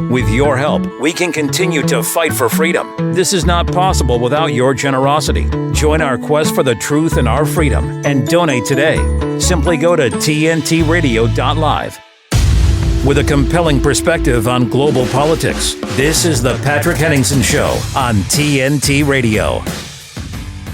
With your help, we can continue to fight for freedom. This is not possible without your generosity. Join our quest for the truth and our freedom and donate today. Simply go to tntradio.live. With a compelling perspective on global politics, this is the Patrick Henningsen Show on TNT Radio.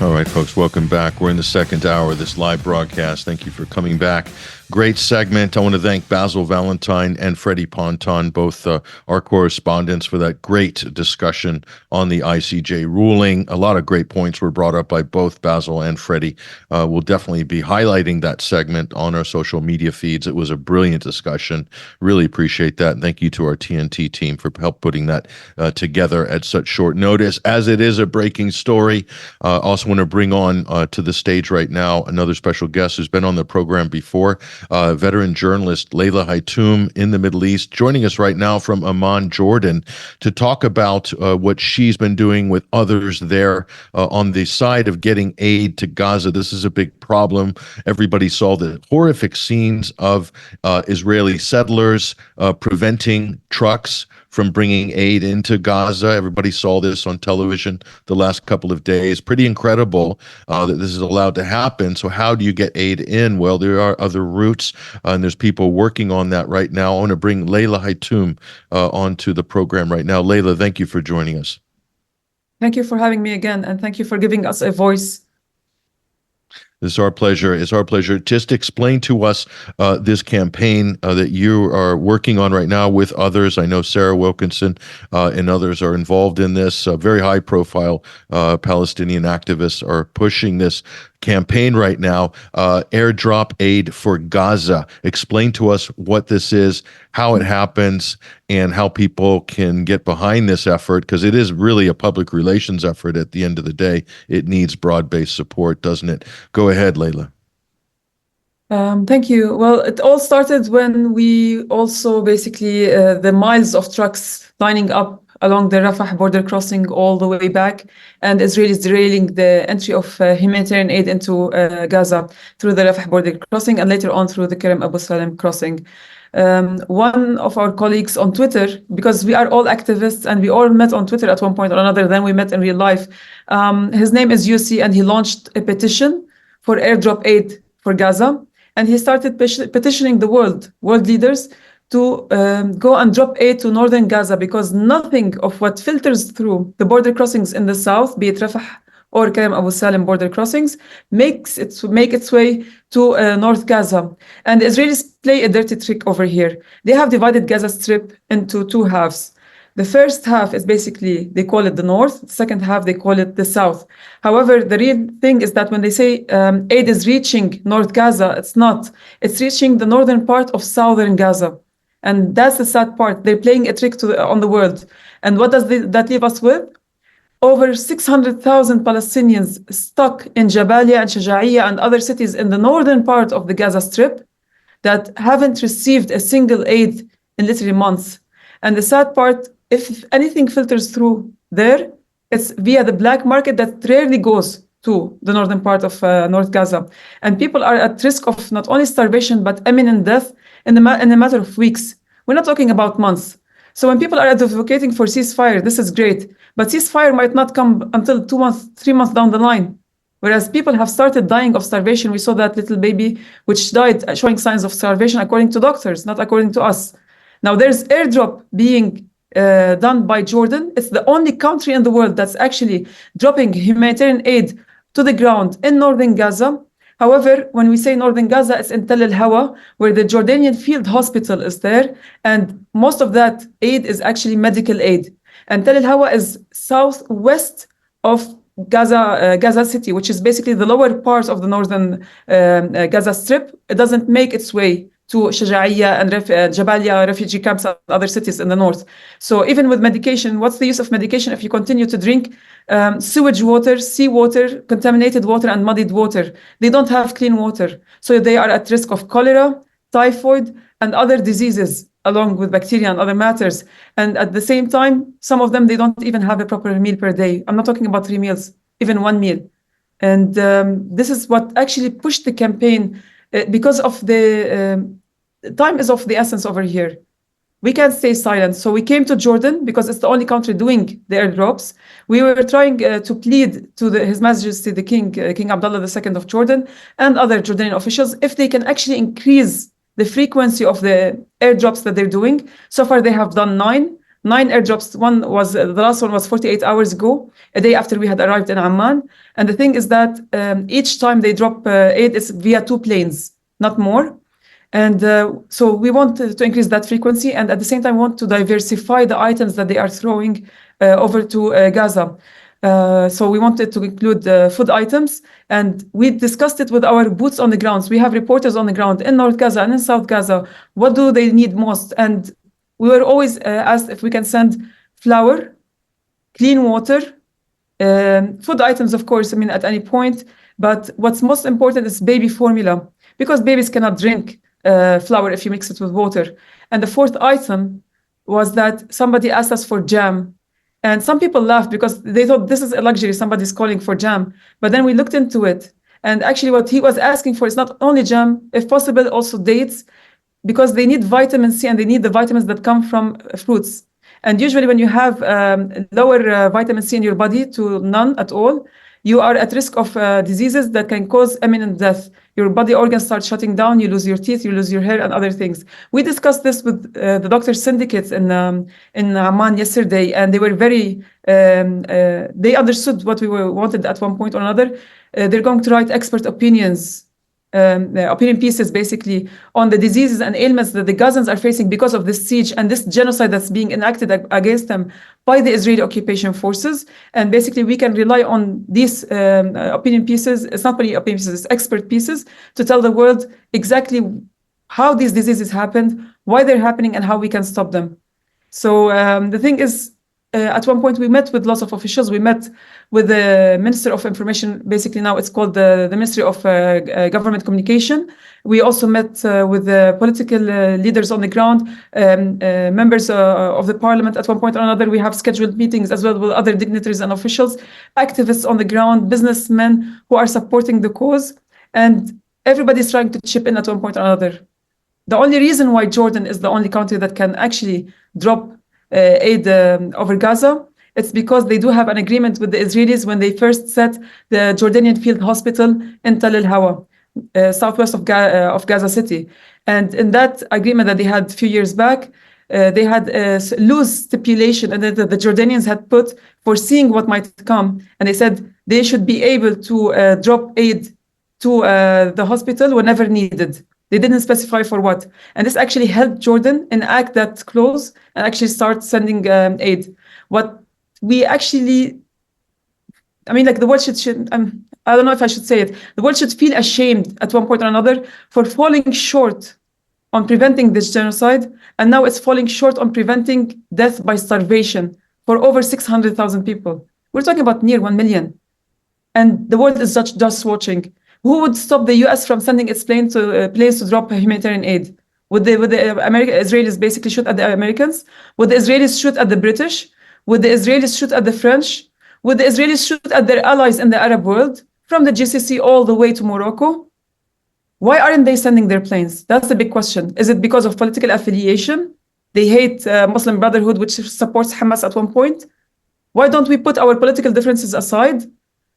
All right, folks, welcome back. We're in the second hour of this live broadcast. Thank you for coming back. Great segment. I want to thank Basil Valentine and Freddie Ponton, both our correspondents, for that great discussion on the ICJ ruling. A lot of great points were brought up by both Basil and Freddie. We'll definitely be highlighting that segment on our social media feeds. It was a brilliant discussion. Really appreciate that. And thank you to our TNT team for help putting that together at such short notice. As it is a breaking story, also want to bring on to the stage right now another special guest who's been on the program before. Veteran journalist Leila Hatoum in the Middle East, joining us right now from Amman, Jordan, to talk about what she's been doing with others there on the side of getting aid to Gaza. This is a big problem. Everybody saw the horrific scenes of Israeli settlers preventing trucks from bringing aid into Gaza. Everybody saw this on television the last couple of days. Pretty incredible that this is allowed to happen. So how do you get aid in? Well, there are other routes, and there's people working on that right now. I want to bring Leila Hatoum onto the program right now. Leila, thank you for joining us. Thank you for having me again, and thank you for giving us a voice. It's our pleasure. It's our pleasure. Just explain to us this campaign that you are working on right now with others. I know Sarah Wilkinson and others are involved in this. Very high-profile Palestinian activists are pushing this campaign right now, airdrop aid for Gaza. Explain to us what this is, how it happens, and how people can get behind this effort, because it is really a public relations effort at the end of the day. It needs broad-based support, doesn't it? Go ahead, Leila. Thank you. Well, it all started when we also basically the miles of trucks lining up along the Rafah border crossing all the way back, and Israelis derailing the entry of humanitarian aid into Gaza through the Rafah border crossing and later on through the Kerem Abu Salem crossing. One of our colleagues on Twitter, because we are all activists and we all met on Twitter at one point or another, then we met in real life. His name is UC, and he launched a petition for airdrop aid for Gaza. And he started petitioning the world leaders to go and drop aid to northern Gaza, because nothing of what filters through the border crossings in the south, be it Rafah or Kerem Abu Salem border crossings, make its way to North Gaza. And the Israelis play a dirty trick over here. They have divided Gaza Strip into two halves. The first half is basically, they call it the north. The second half, they call it the south. However, the real thing is that when they say aid is reaching North Gaza, it's not. It's reaching the northern part of southern Gaza. And that's the sad part. They're playing a trick on the world. And what does that leave us with? Over 600,000 Palestinians stuck in Jabalia and Shaja'iyya and other cities in the northern part of the Gaza Strip that haven't received a single aid in literally months. And the sad part, if anything filters through there, it's via the black market that rarely goes to the northern part of North Gaza. And people are at risk of not only starvation, but imminent death in a matter of weeks. We're not talking about months. So when people are advocating for ceasefire, this is great. But ceasefire might not come until 2 months, 3 months down the line. Whereas people have started dying of starvation. We saw that little baby which died showing signs of starvation according to doctors, not according to us. Now there's airdrop being done by Jordan. It's the only country in the world that's actually dropping humanitarian aid to the ground in northern Gaza. However, when we say northern Gaza, it's in Tel al-Hawa, where the Jordanian field hospital is there. And most of that aid is actually medical aid. And Tel al-Hawa is southwest of Gaza City, which is basically the lower part of the northern Gaza Strip. It doesn't make its way to Shaja'iyya and Jabalia refugee camps and other cities in the north. So even with medication, what's the use of medication if you continue to drink sewage water, seawater, contaminated water, and muddied water? They don't have clean water. So they are at risk of cholera, typhoid, and other diseases, along with bacteria and other matters. And at the same time, some of them, they don't even have a proper meal per day. I'm not talking about 3 meals, even 1 meal. And this is what actually pushed the campaign because of the time is of the essence over here. we can't stay silent. So we came to Jordan because it's the only country doing the airdrops. We were trying to plead to His Majesty the King, King Abdullah II of Jordan, and other Jordanian officials if they can actually increase the frequency of the airdrops that they're doing. So far, they have done nine airdrops. The last one was 48 hours ago, a day after we had arrived in Amman. And the thing is that each time they drop aid, it's via 2 planes, not more. And so we want to increase that frequency, and at the same time want to diversify the items that they are throwing over to Gaza. So we wanted to include food items, and we discussed it with our boots on the ground. We have reporters on the ground in North Gaza and in South Gaza. What do they need most? And we were always asked if we can send flour, clean water, food items, of course, at any point. But what's most important is baby formula, because babies cannot drink flour if you mix it with water. And the fourth item was that somebody asked us for jam. And some people laughed because they thought this is a luxury, somebody's calling for jam. But then we looked into it. And actually what he was asking for is not only jam, if possible, also dates, because they need vitamin C and they need the vitamins that come from fruits. And usually when you have lower vitamin C in your body to none at all, you are at risk of diseases that can cause imminent death. Your body organs start shutting down, you lose your teeth, you lose your hair, and other things. We discussed this with the doctor syndicates in Amman yesterday, and they were they understood what we wanted at one point or another. They're going to write expert opinions, opinion pieces basically on the diseases and ailments that the Gazans are facing because of this siege and this genocide that's being enacted against them by the Israeli occupation forces. And basically we can rely on these opinion pieces. It's not really opinion pieces, it's expert pieces to tell the world exactly how these diseases happened, why they're happening, and how we can stop them. So the thing is, at one point we met with lots of officials. We met with the Minister of Information, basically now it's called the Ministry of Government Communication. We also met with the political leaders on the ground, members of the parliament at one point or another. We have scheduled meetings as well with other dignitaries and officials, activists on the ground, businessmen who are supporting the cause, and everybody's trying to chip in at one point or another. The only reason why Jordan is the only country that can actually drop aid over Gaza, it's because they do have an agreement with the Israelis when they first set the Jordanian field hospital in Tal al-Hawa, southwest of Gaza City. And in that agreement that they had a few years back, they had a loose stipulation and that the Jordanians had put foreseeing what might come. And they said they should be able to drop aid to the hospital whenever needed. They didn't specify for what. And this actually helped Jordan enact that clause and actually start sending aid. What we actually, the world should I don't know if I should say it. The world should feel ashamed at one point or another for falling short on preventing this genocide. And now it's falling short on preventing death by starvation for over 600,000 people. We're talking about near 1 million. And the world is just watching. Who would stop the U.S. from sending its planes to drop humanitarian aid? Would the Israelis basically shoot at the Americans? Would the Israelis shoot at the British? Would the Israelis shoot at the French? Would the Israelis shoot at their allies in the Arab world, from the GCC all the way to Morocco? Why aren't they sending their planes? That's the big question. Is it because of political affiliation? They hate Muslim Brotherhood, which supports Hamas at one point. Why don't we put our political differences aside?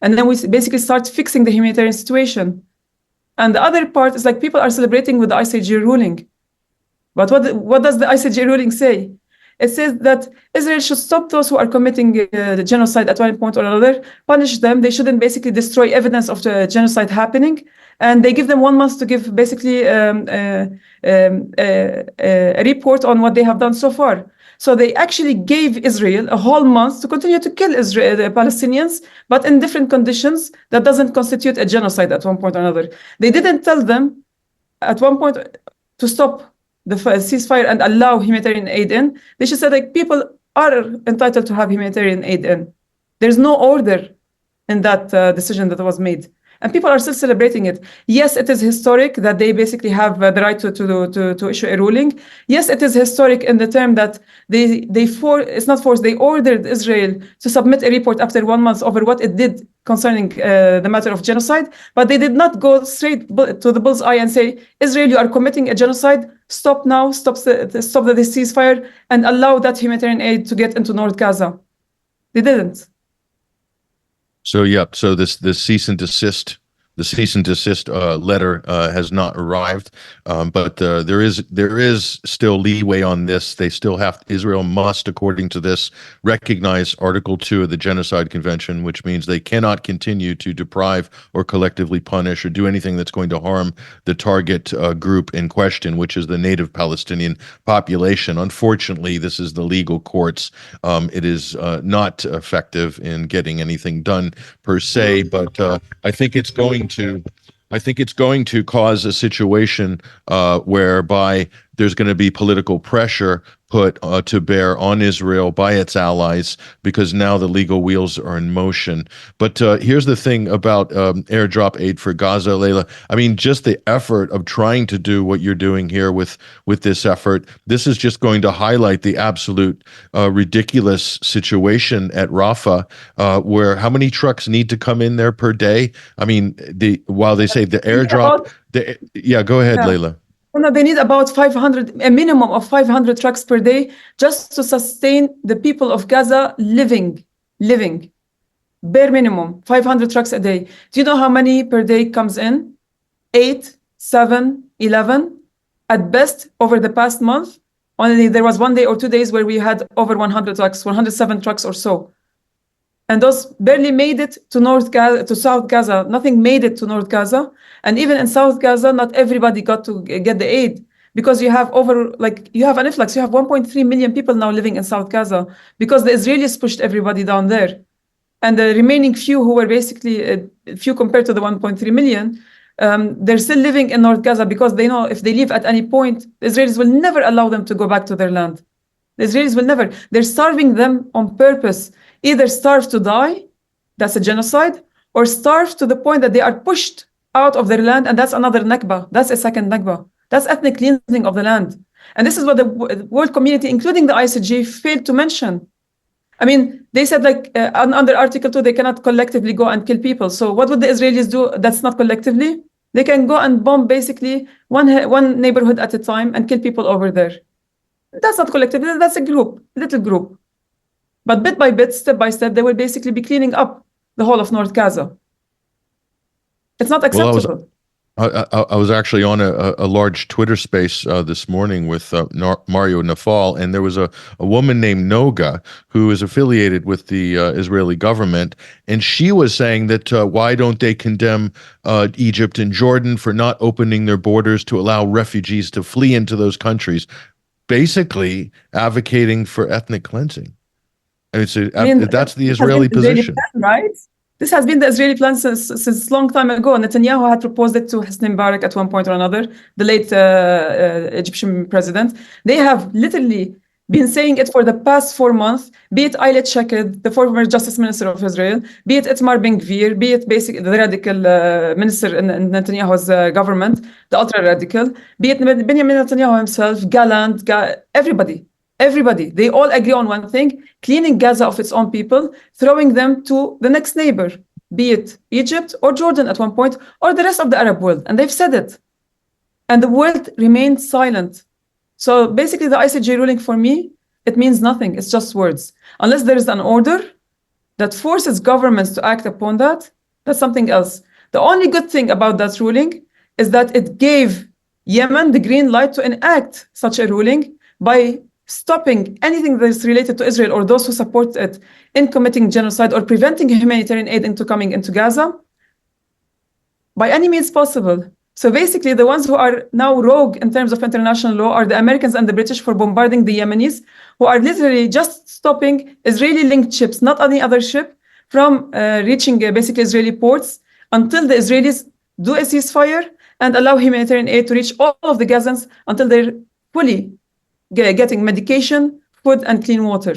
And then we basically start fixing the humanitarian situation. And the other part is people are celebrating with the ICJ ruling. But what does the ICJ ruling say? It says that Israel should stop those who are committing the genocide at one point or another, punish them. They shouldn't basically destroy evidence of the genocide happening. And they give them 1 month to give basically a report on what they have done so far. So they actually gave Israel a whole month to continue to kill the Palestinians, but in different conditions that doesn't constitute a genocide at one point or another. They didn't tell them at one point to stop the ceasefire and allow humanitarian aid in. They should say people are entitled to have humanitarian aid in. There's no order in that decision that was made. and people are still celebrating it. Yes, it is historic that they basically have the right to issue a ruling. Yes, it is historic in the term that it's not forced, they ordered Israel to submit a report after 1 month over what it did concerning the matter of genocide, but they did not go straight to the bull's eye and say, Israel, you are committing a genocide, stop now, stop the ceasefire, and allow that humanitarian aid to get into North Gaza. They didn't. So this cease and desist letter has not arrived, but there is still leeway on this. They still Israel must, according to this, recognize Article 2 of the Genocide Convention, which means they cannot continue to deprive or collectively punish or do anything that's going to harm the target group in question, which is the native Palestinian population. Unfortunately, this is the legal courts. It is not effective in getting anything done per se, but I think it's going to cause a situation whereby there's going to be political pressure put to bear on Israel by its allies, because now the legal wheels are in motion. But here's the thing about airdrop aid for Gaza, Leila. I mean, just the effort of trying to do what you're doing here with this effort, this is just going to highlight the absolute ridiculous situation at Rafah, where how many trucks need to come in there per day? I mean, while they say the airdrop, go ahead, Yeah. Leila. No, they need about 500, a minimum of 500 trucks per day just to sustain the people of Gaza living. Bare minimum, 500 trucks a day. Do you know how many per day comes in? 8, 7, 11. At best, over the past month, only there was 1 day or 2 days where we had over 100 trucks, 107 trucks or so. And those barely made it to South Gaza. Nothing made it to North Gaza. And even in South Gaza, not everybody got to get the aid, because you have an influx. You have 1.3 million people now living in South Gaza because the Israelis pushed everybody down there. And the remaining few, who were basically few compared to the 1.3 million, they're still living in North Gaza because they know if they leave at any point, the Israelis will never allow them to go back to their land. The Israelis will never. They're starving them on purpose. Either starve to die, that's a genocide, or starve to the point that they are pushed out of their land, and that's another Nakba. That's a second Nakba. That's ethnic cleansing of the land. And this is what the world community, including the ICJ, failed to mention. I mean, they said under Article 2, they cannot collectively go and kill people. So what would the Israelis do that's not collectively? They can go and bomb basically one neighborhood at a time and kill people over there. That's not collectively, that's a little group. But bit by bit, step by step, they will basically be cleaning up the whole of North Gaza. It's not acceptable. Well, I was actually on a large Twitter space this morning with Mario Nafal, and there was a woman named Noga who is affiliated with the Israeli government, and she was saying that why don't they condemn Egypt and Jordan for not opening their borders to allow refugees to flee into those countries, basically advocating for ethnic cleansing. That's the Israeli position, right? This has been the Israeli plan since long time ago. Netanyahu had proposed it to Hosni Mubarak at one point or another, the late Egyptian president. They have literally been saying it for the past 4 months, be it Eilert Shaked, the former justice minister of Israel, be it Itamar Ben-Gvir, be it basically the radical minister in Netanyahu's government, the ultra-radical, be it Benjamin Netanyahu himself, Gallant, everybody, they all agree on one thing: cleaning Gaza of its own people, throwing them to the next neighbor, be it Egypt or Jordan at one point, or the rest of the Arab world. And they've said it. And the world remained silent. So basically the ICJ ruling for me, it means nothing. It's just words. Unless there is an order that forces governments to act upon that, that's something else. The only good thing about that ruling is that it gave Yemen the green light to enact such a ruling by stopping anything that is related to Israel or those who support it in committing genocide or preventing humanitarian aid into coming into Gaza by any means possible. So basically, the ones who are now rogue in terms of international law are the Americans and the British for bombarding the Yemenis, who are literally just stopping Israeli-linked ships, not any other ship, from reaching basically Israeli ports until the Israelis do a ceasefire and allow humanitarian aid to reach all of the Gazans until they're fully getting medication, food, and clean water.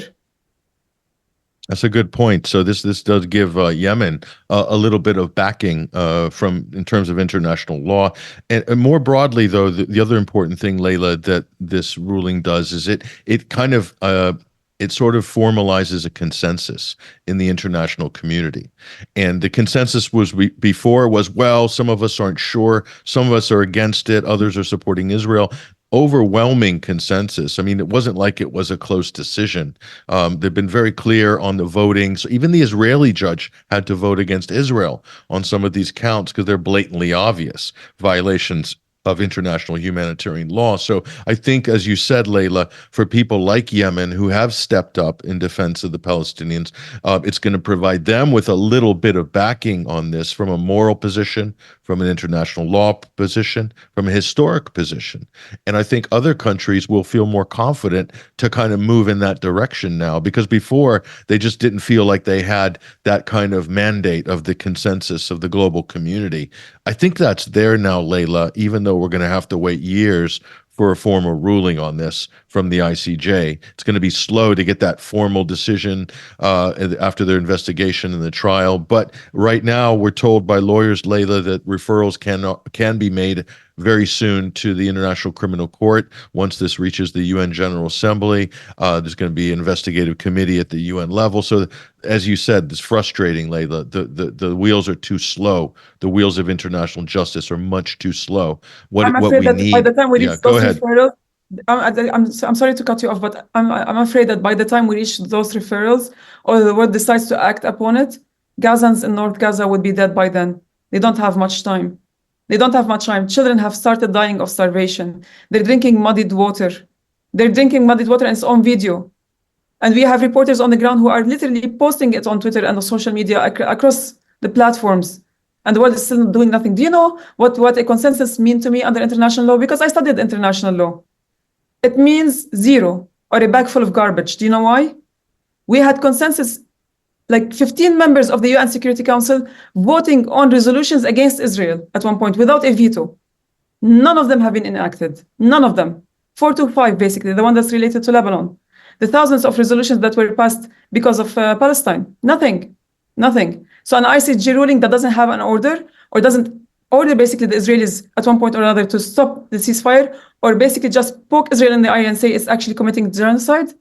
That's a good point. So this does give Yemen a little bit of backing in terms of international law, and more broadly, though, the other important thing, Leila, that this ruling does is it kind of it sort of formalizes a consensus in the international community, and the consensus was before was, well, some of us aren't sure, some of us are against it, others are supporting Israel. Overwhelming consensus. I mean, it wasn't like it was a close decision. They've been very clear on the voting. So even the Israeli judge had to vote against Israel on some of these counts because they're blatantly obvious violations of international humanitarian law. So I think, as you said, Leila, for people like Yemen who have stepped up in defense of the Palestinians, it's going to provide them with a little bit of backing on this from a moral position, from an international law position, from a historic position. And I think other countries will feel more confident to kind of move in that direction now, because before they just didn't feel like they had that kind of mandate of the consensus of the global community. I think that's there now, Leila, even though we're going to have to wait years for a formal ruling on this from the ICJ. It's going to be slow to get that formal decision after their investigation and the trial. But right now, we're told by lawyers, Leila, that referrals can be made very soon to the International Criminal Court. Once this reaches the UN General Assembly, there's going to be an investigative committee at the UN level. So, as you said, it's frustrating, Leila. The wheels are too slow. The wheels of international justice are much too slow. I'm afraid that by the time we reach those referrals, I'm sorry to cut you off, but I'm afraid that by the time we reach those referrals, or the world decides to act upon it, Gazans in North Gaza would be dead by then. They don't have much time. They don't have much time. Children have started dying of starvation. They're drinking muddied water. They're drinking muddied water, and it's on video. And we have reporters on the ground who are literally posting it on Twitter and on social media across the platforms. And the world is still doing nothing. Do you know what a consensus means to me under international law? Because I studied international law. It means zero, or a bag full of garbage. Do you know why? We had consensus, like 15 members of the UN Security Council voting on resolutions against Israel at one point without a veto. None of them have been enacted. None of them. 4 to 5, basically, the one that's related to Lebanon. The thousands of resolutions that were passed because of Palestine. Nothing. So an ICJ ruling that doesn't have an order, or doesn't order basically the Israelis at one point or another to stop the ceasefire, or basically just poke Israel in the eye and say it's actually committing genocide.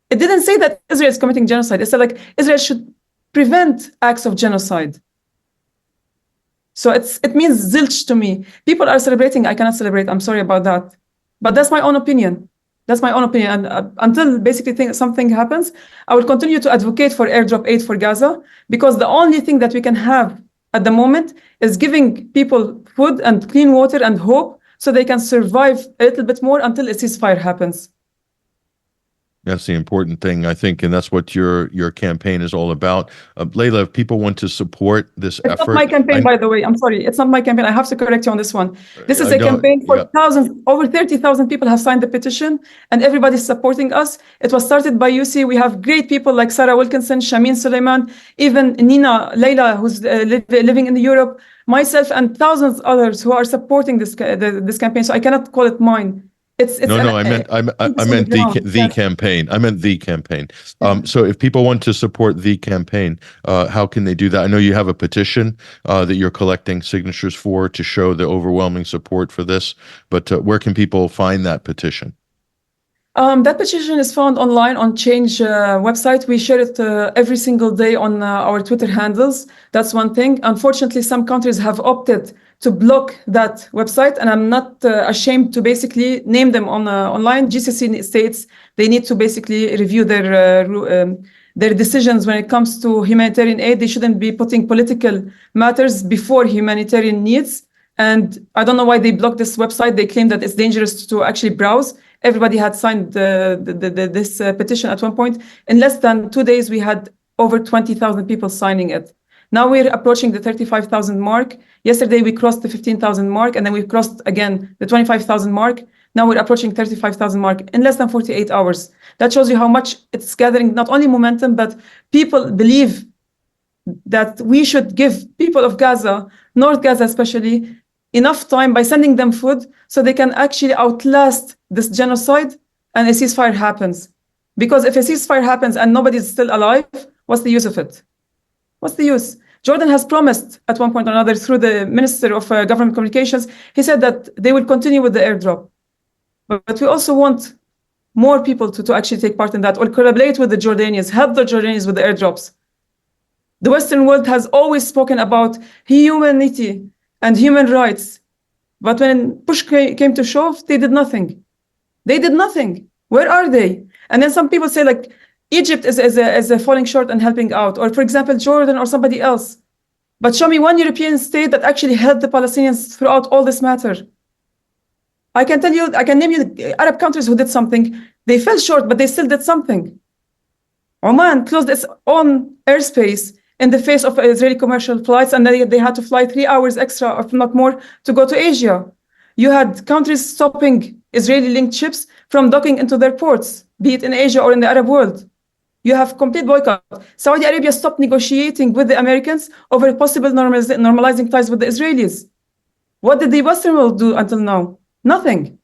It didn't say that Israel is committing genocide. It said like Israel should prevent acts of genocide. So it means zilch to me. People are celebrating. I cannot celebrate. I'm sorry about that. But that's my own opinion. And until basically something happens, I will continue to advocate for airdrop aid for Gaza, because the only thing that we can have at the moment is giving people food and clean water and hope so they can survive a little bit more until a ceasefire happens. That's the important thing, I think, and that's what your campaign is all about. Leila, if people want to support this effort... It's not my campaign, by the way. I'm sorry. It's not my campaign. I have to correct you on this one. This is a campaign for thousands. Over 30,000 people have signed the petition, and everybody's supporting us. It was started by UC. We have great people like Sarah Wilkinson, Shamin Suleiman, even Nina, Leila, who's living in Europe, myself, and thousands others who are supporting this campaign. So I cannot call it mine. I meant the campaign. I meant the campaign. So if people want to support the campaign, how can they do that? I know you have a petition that you're collecting signatures for to show the overwhelming support for this, but where can people find that petition? That petition is found online on Change website. We share it every single day on our Twitter handles. That's one thing. Unfortunately, some countries have opted to block that website, and I'm not ashamed to basically name them online. GCC states they need to basically review their decisions when it comes to humanitarian aid. They shouldn't be putting political matters before humanitarian needs. And I don't know why they blocked this website. They claim that it's dangerous to actually browse. Everybody had signed this petition at one point. In less than 2 days, we had over 20,000 people signing it. Now we're approaching the 35,000 mark. Yesterday, we crossed the 15,000 mark, and then we crossed again the 25,000 mark. Now we're approaching 35,000 mark in less than 48 hours. That shows you how much it's gathering, not only momentum, but people believe that we should give people of Gaza, North Gaza especially, enough time by sending them food so they can actually outlast this genocide and a ceasefire happens. Because if a ceasefire happens and nobody's still alive, what's the use of it? What's the use? Jordan has promised at one point or another through the Minister of Government Communications, he said that they will continue with the airdrop. But we also want more people to actually take part in that or collaborate with the Jordanians, help the Jordanians with the airdrops. The Western world has always spoken about humanity and human rights. But when push came to shove, they did nothing. They did nothing. Where are they? And then some people say like, Egypt is falling short and helping out, or for example, Jordan or somebody else. But show me one European state that actually helped the Palestinians throughout all this matter. I can name you Arab countries who did something. They fell short, but they still did something. Oman closed its own airspace in the face of Israeli commercial flights, and they had to fly 3 hours extra, if not more, to go to Asia. You had countries stopping Israeli-linked ships from docking into their ports, be it in Asia or in the Arab world. You have complete boycott. Saudi Arabia stopped negotiating with the Americans over possible normalizing ties with the Israelis. What did the Western world do until now? Nothing.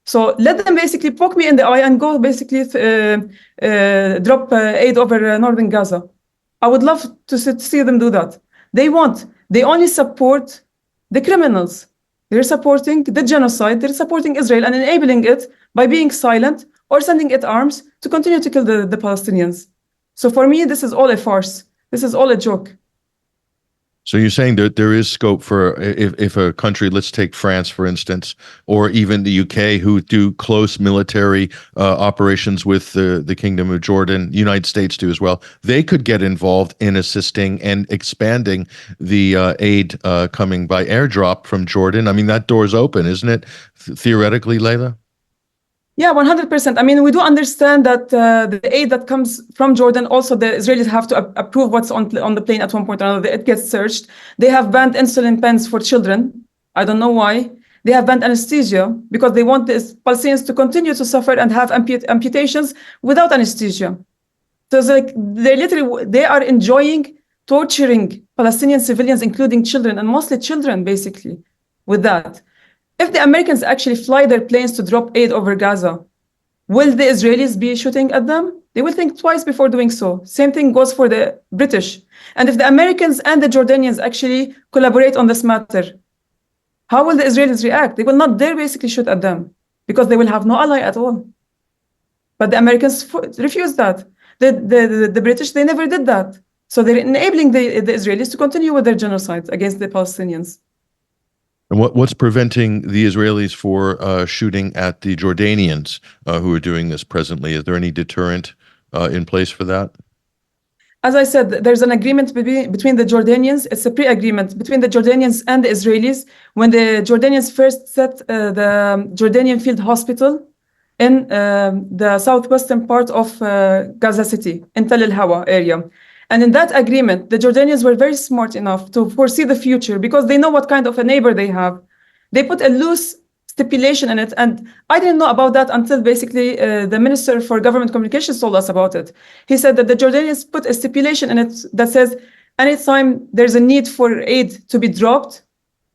So let them basically poke me in the eye and go basically drop aid over northern Gaza. I would love to see them do that. They only support the criminals. They're supporting the genocide. They're supporting Israel and enabling it by being silent or sending it arms to continue to kill the Palestinians. So for me, this is all a farce. This is all a joke. So you're saying that there is scope for if a country, let's take France, for instance, or even the UK, who do close military operations with the Kingdom of Jordan, United States do as well, they could get involved in assisting and expanding the aid coming by airdrop from Jordan. I mean, that door's open, isn't it, theoretically, Leila? Yeah, 100%. I mean, we do understand that the aid that comes from Jordan, also the Israelis have to approve what's on the plane at one point or another. It gets searched. They have banned insulin pens for children. I don't know why. They have banned anesthesia because they want the Palestinians to continue to suffer and have amputations without anesthesia. So it's like they are enjoying torturing Palestinian civilians, including children, and mostly children, basically, with that. If the Americans actually fly their planes to drop aid over Gaza, will the Israelis be shooting at them? They will think twice before doing so. Same thing goes for the British. And if the Americans and the Jordanians actually collaborate on this matter, how will the Israelis react? They will not dare basically shoot at them because they will have no ally at all. But the Americans refused that. The British, they never did that. So they're enabling the Israelis to continue with their genocide against the Palestinians. And what's preventing the Israelis for shooting at the Jordanians who are doing this presently? Is there any deterrent in place for that? As I said, there's an agreement between the Jordanians. It's a pre-agreement between the Jordanians and the Israelis. When the Jordanians first set the Jordanian Field Hospital in the southwestern part of Gaza City, in Tel El-Hawa area. And in that agreement, the Jordanians were very smart enough to foresee the future because they know what kind of a neighbor they have. They put a loose stipulation in it. And I didn't know about that until basically the Minister for Government Communications told us about it. He said that the Jordanians put a stipulation in it that says anytime there's a need for aid to be dropped,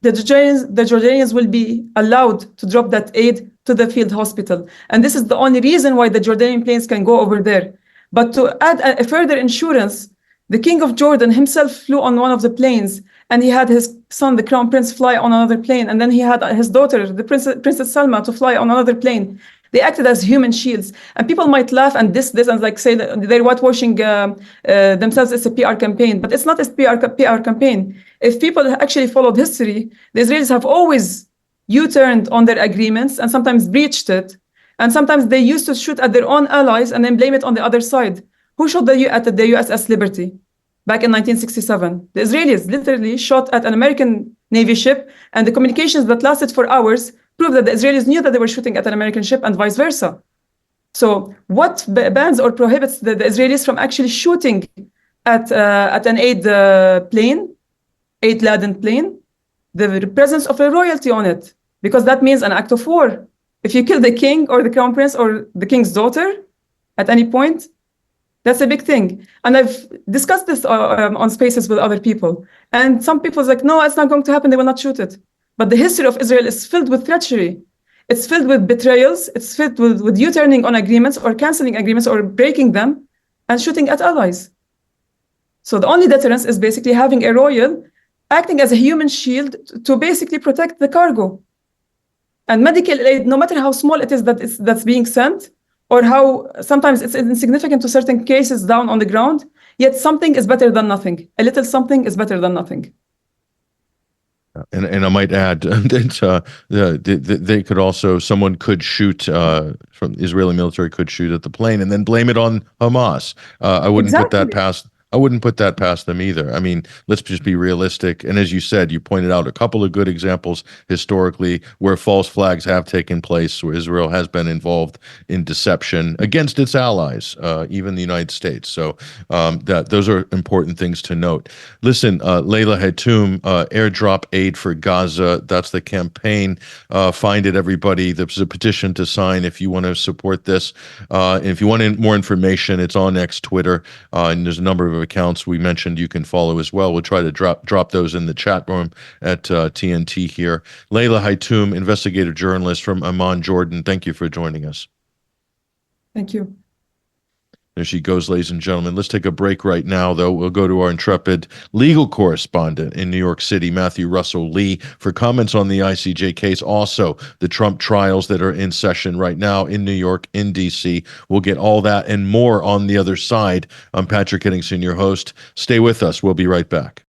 the Jordanians will be allowed to drop that aid to the field hospital. And this is the only reason why the Jordanian planes can go over there. But to add a further insurance, the King of Jordan himself flew on one of the planes, and he had his son, the Crown Prince, fly on another plane. And then he had his daughter, the Princess Salma, to fly on another plane. They acted as human shields. And people might laugh and this and like say that they're whitewashing themselves as a PR campaign. But it's not a PR campaign. If people actually followed history, the Israelis have always U-turned on their agreements and sometimes breached it. And sometimes they used to shoot at their own allies and then blame it on the other side. Who shot at the USS Liberty back in 1967? The Israelis literally shot at an American Navy ship, and the communications that lasted for hours proved that the Israelis knew that they were shooting at an American ship and vice versa. So what bans or prohibits the Israelis from actually shooting at an aid-laden plane? The presence of a royalty on it, because that means an act of war. If you kill the king or the crown prince or the king's daughter at any point, that's a big thing. And I've discussed this on spaces with other people. And some people are like, no, it's not going to happen. They will not shoot it. But the history of Israel is filled with treachery. It's filled with betrayals. It's filled with U-turning on agreements or canceling agreements or breaking them and shooting at allies. So the only deterrence is basically having a royal acting as a human shield to basically protect the cargo. And medical aid, no matter how small it is that's being sent, or how sometimes it's insignificant to certain cases down on the ground, yet something is better than nothing. A little something is better than nothing. And I might add that they could also, someone could shoot from the Israeli military could shoot at the plane and then blame it on Hamas. I wouldn't put that past. I wouldn't put that past them either. I mean, let's just be realistic. And as you said, you pointed out a couple of good examples historically where false flags have taken place, where Israel has been involved in deception against its allies, even the United States. So those are important things to note. Listen, Leila Hatoum, airdrop aid for Gaza. That's the campaign. Find it, everybody. There's a petition to sign if you want to support this. If you want more information, it's on X, Twitter, and there's a number of accounts we mentioned you can follow as well. We'll try to drop those in the chat room at TNT here. Leila Hatoum, investigative journalist from Amman, Jordan. Thank you for joining us. Thank you. There she goes, ladies and gentlemen. Let's take a break right now, though. We'll go to our intrepid legal correspondent in New York City, Matthew Russell Lee, for comments on the ICJ case. Also, the Trump trials that are in session right now in New York, in D.C. We'll get all that and more on the other side. I'm Patrick Henningsen, your host. Stay with us. We'll be right back.